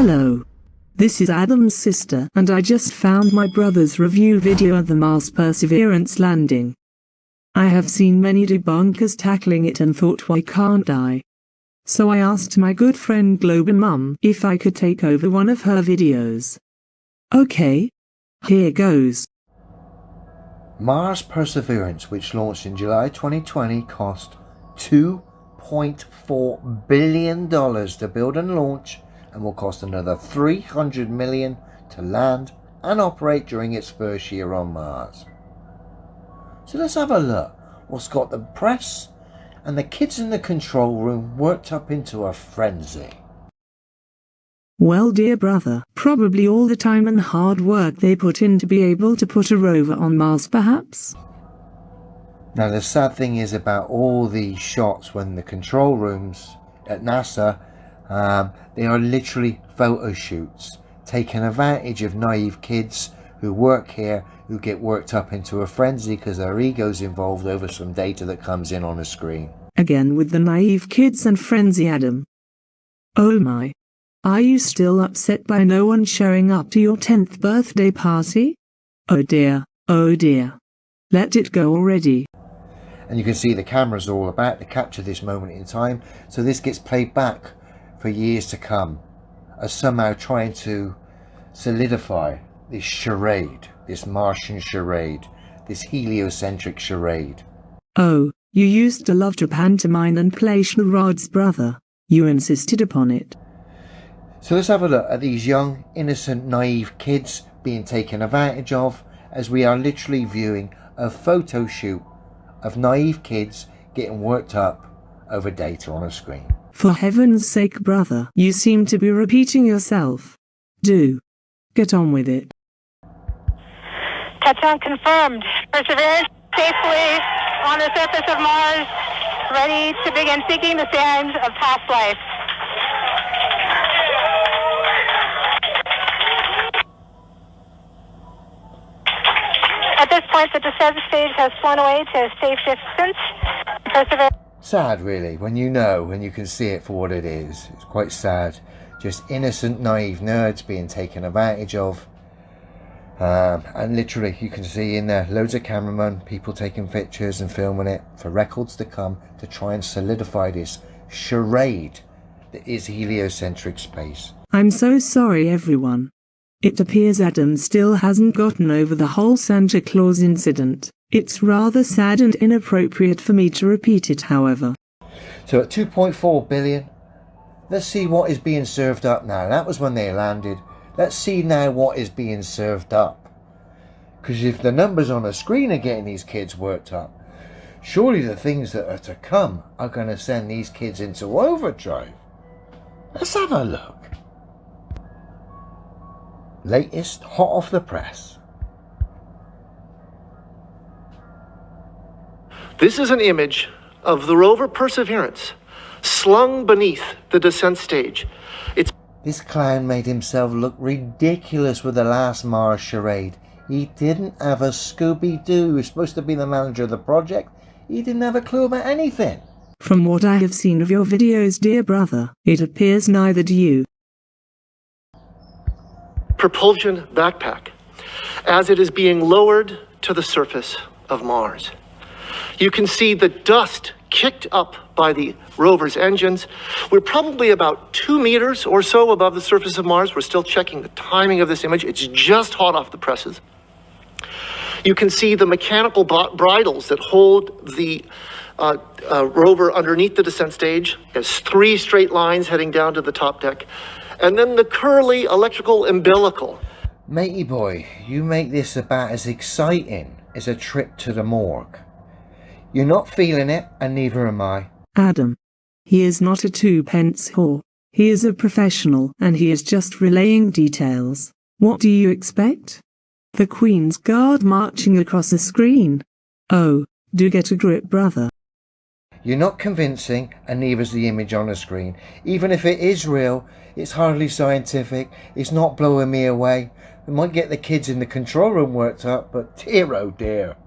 Hello. This is Adam's sister, and I just found my brother's review video of the Mars Perseverance landing. I have seen many debunkers tackling it and thought, why can't I? So I asked my good friend QaMom if I could take over one of her videos. Okay. Here goes. Mars Perseverance, which launched in July 2020, cost $2.4 billion to build and launch, and will cost another $300 million to land and operate during its first year on Mars. So let's have a look what's got the press and the kids in the control room worked up into a frenzy. Well, dear brother, probably all the time and hard work they put in to be able to put a rover on Mars, perhaps? Now the sad thing is about all these shots when the control rooms at NASA, they are literally photo shoots, taking advantage of naive kids who work here, who get worked up into a frenzy because their ego's involved over some data that comes in on a screen. Again with the naive kids and frenzy, Adam. Oh my. Are you still upset by no one showing up to your 10th birthday party? Oh dear, oh dear. Let it go already. And you can see the cameras are all about to capture this moment in time, so this gets played back for years to come as somehow trying to solidify this charade, this Martian charade, this heliocentric charade. Oh, you used to love to pantomime and play charades, brother. You insisted upon it. So let's have a look at these young, innocent, naive kids being taken advantage of as we are literally viewing a photo shoot of naive kids getting worked up over data on a screen. For heaven's sake, brother, you seem to be repeating yourself. Do get on with it. Touchdown confirmed. Perseverance safely on the surface of Mars, ready to begin seeking the signs of past life. At this point, the descent stage has flown away to a safe distance. Perseverance. Sad, really, when you can see it for what it is. It's quite sad. Just innocent, naive nerds being taken advantage of. And literally, you can see in there loads of cameramen, people taking pictures and filming it for records to come to try and solidify this charade that is heliocentric space. I'm so sorry, everyone. It appears Adam still hasn't gotten over the whole Santa Claus incident. It's rather sad and inappropriate for me to repeat it, however. So at 2.4 billion, let's see what is being served up now. That was when they landed. Let's see now what is being served up. Because if the numbers on the screen are getting these kids worked up, surely the things that are to come are going to send these kids into overdrive. Let's have a look. Latest, hot off the press. This is an image of the rover Perseverance slung beneath the descent stage. This clown made himself look ridiculous with the last Mars charade. He didn't have a Scooby-Doo. He was supposed to be the manager of the project. He didn't have a clue about anything. From what I have seen of your videos, dear brother, it appears neither do you. Propulsion backpack as it is being lowered to the surface of Mars. You can see the dust kicked up by the rover's engines. We're probably about 2 meters or so above the surface of Mars. We're still checking the timing of this image. It's just hot off the presses. You can see the mechanical bridles that hold the rover underneath the descent stage. There's 3 straight lines heading down to the top deck. And then the curly electrical umbilical. Matey boy, you make this about as exciting as a trip to the morgue. You're not feeling it, and neither am I. Adam. He is not a 2-pence whore. He is a professional, and he is just relaying details. What do you expect? The Queen's Guard marching across the screen. Oh, do get a grip, brother. You're not convincing, and neither's the image on the screen. Even if it is real, it's hardly scientific. It's not blowing me away. It might get the kids in the control room worked up, but dear oh dear.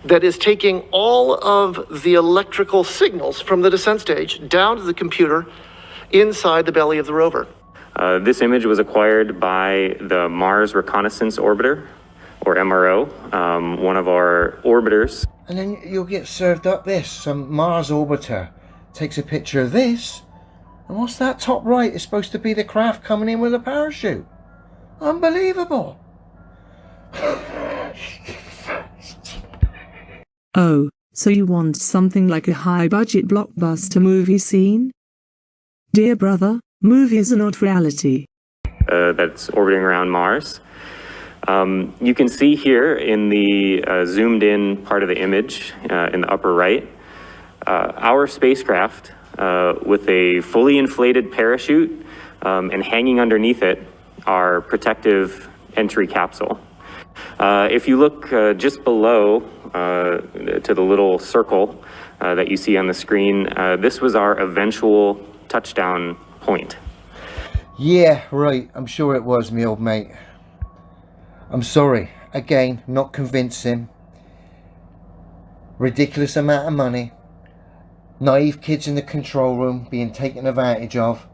That is taking all of the electrical signals from the descent stage down to the computer inside the belly of the rover. This image was acquired by the Mars Reconnaissance Orbiter, or MRO, one of our orbiters. And then you'll get served up this. Some Mars orbiter takes a picture of this. And what's that top right? It's supposed to be the craft coming in with a parachute. Unbelievable. Oh, so you want something like a high-budget blockbuster movie scene? Dear brother, movies are not reality. That's orbiting around Mars. You can see here in the zoomed in part of the image in the upper right, our spacecraft with a fully inflated parachute and hanging underneath it our protective entry capsule. If you look just below to the little circle that you see on the screen, this was our eventual touchdown point. Yeah, right. I'm sure it was, me old mate. I'm sorry. Again, not convincing. Ridiculous amount of money. Naive kids in the control room being taken advantage of.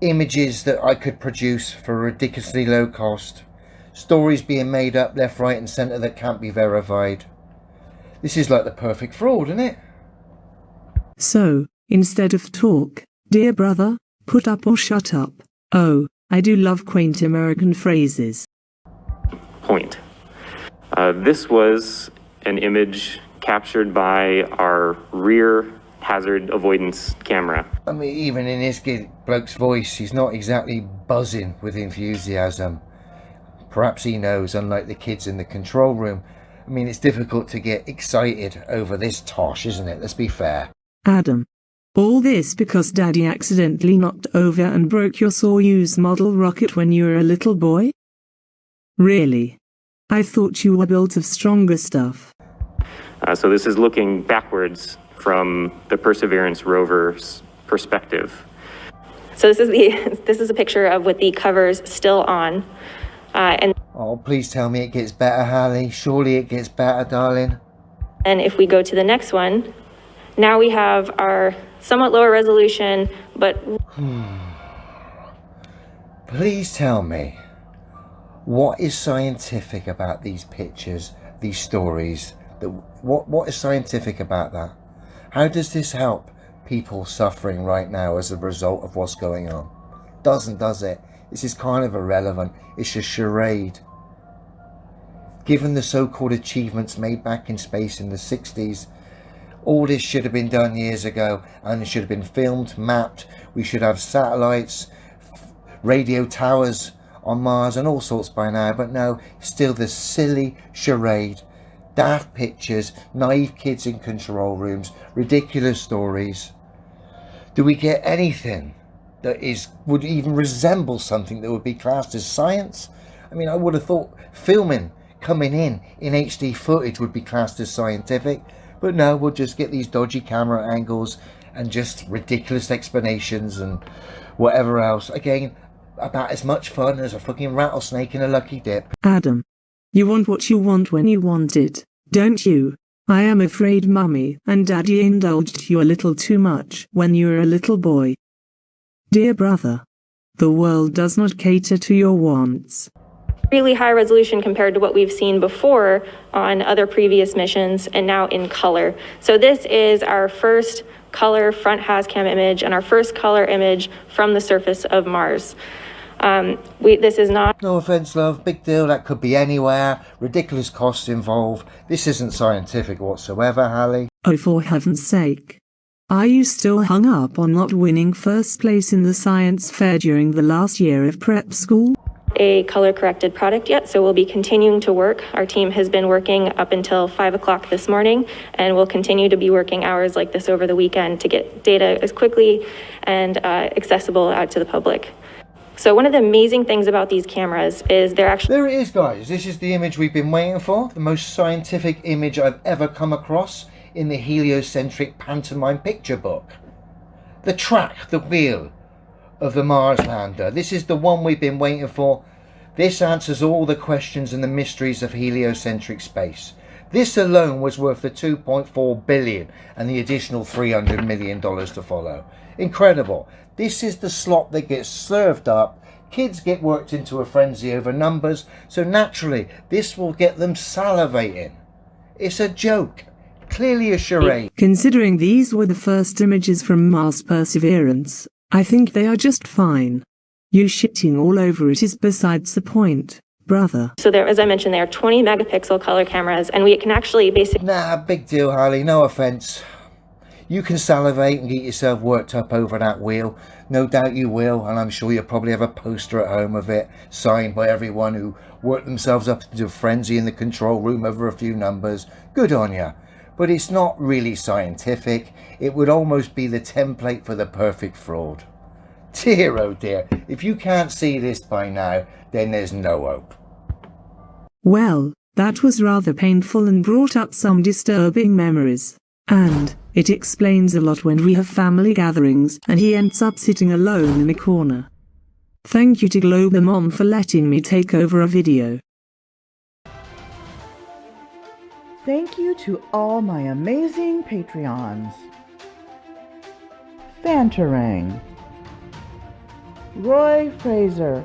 Images that I could produce for a ridiculously low cost. Stories being made up left, right and centre that can't be verified. This is like the perfect fraud, isn't it? So, instead of talk, dear brother, put up or shut up. Oh, I do love quaint American phrases. Point. This was an image captured by our rear hazard avoidance camera. I mean, even in this bloke's voice, he's not exactly buzzing with enthusiasm. Perhaps he knows, unlike the kids in the control room. I mean, it's difficult to get excited over this tosh, isn't it? Let's be fair. Adam. All this because Daddy accidentally knocked over and broke your Soyuz model rocket when you were a little boy? Really? I thought you were built of stronger stuff. So this is looking backwards from the Perseverance rover's perspective. So this is a picture of with the covers still on. Oh, please tell me it gets better, Hallie. Surely it gets better, darling. And if we go to the next one, now we have our somewhat lower resolution, but... Please tell me, what is scientific about these pictures, these stories? What is scientific about that? How does this help people suffering right now as a result of what's going on? Doesn't, does it? This is kind of irrelevant. It's a charade. Given the so-called achievements made back in space in the 60s, all this should have been done years ago, and it should have been filmed, mapped. We should have satellites, radio towers on Mars and all sorts by now, but no, still this silly charade. Daft pictures, naive kids in control rooms, ridiculous stories. Do we get anything that would even resemble something that would be classed as science? I mean, I would have thought filming coming in HD footage would be classed as scientific, but no, we'll just get these dodgy camera angles and just ridiculous explanations and whatever else. Again, about as much fun as a fucking rattlesnake in a lucky dip. Adam, you want what you want when you want it, don't you? I am afraid Mummy and Daddy indulged you a little too much when you were a little boy. Dear brother, the world does not cater to your wants. Really high resolution compared to what we've seen before on other previous missions, and now in color. So this is our first color front HazCam image and our first color image from the surface of Mars. This is not... No offense, love, big deal, that could be anywhere, ridiculous costs involved. This isn't scientific whatsoever, Hallie. Oh, for heaven's sake. Are you still hung up on not winning first place in the science fair during the last year of prep school? A color corrected product yet, so we'll be continuing to work. Our team has been working up until 5 o'clock this morning, and we'll continue to be working hours like this over the weekend to get data as quickly and accessible out to the public. So one of the amazing things about these cameras is they're actually... There it is, guys. This is the image we've been waiting for. The most scientific image I've ever come across in the heliocentric pantomime picture book. The track, the wheel of the Mars lander. This is the one we've been waiting for. This answers all the questions and the mysteries of heliocentric space. This alone was worth the $2.4 billion and the additional $300 million to follow. Incredible. This is the slop that gets served up. Kids get worked into a frenzy over numbers, so naturally this will get them salivating. It's a joke. Clearly a charade. Considering these were the first images from Mars Perseverance, I think they are just fine. You shitting all over it is besides the point, brother. So there, as I mentioned, there are 20 megapixel color cameras, and we can actually basically... Nah, big deal, Harley, no offence. You can salivate and get yourself worked up over that wheel. No doubt you will, and I'm sure you'll probably have a poster at home of it, signed by everyone who worked themselves up into a frenzy in the control room over a few numbers. Good on ya. But it's not really scientific. It would almost be the template for the perfect fraud. Dear oh dear, if you can't see this by now, then there's no hope. Well, that was rather painful and brought up some disturbing memories. And it explains a lot when we have family gatherings and he ends up sitting alone in a corner. Thank you to QaMom for letting me take over a video. Thank you to all my amazing Patreons. Fantarang, Roy Fraser,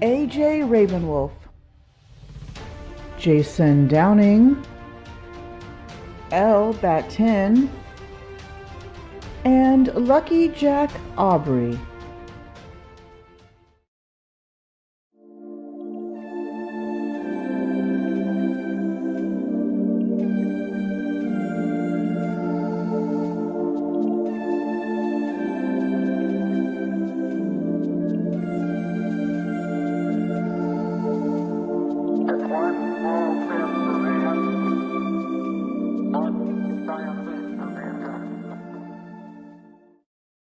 AJ Ravenwolf, Jason Downing, L Bat 10, and Lucky Jack Aubrey.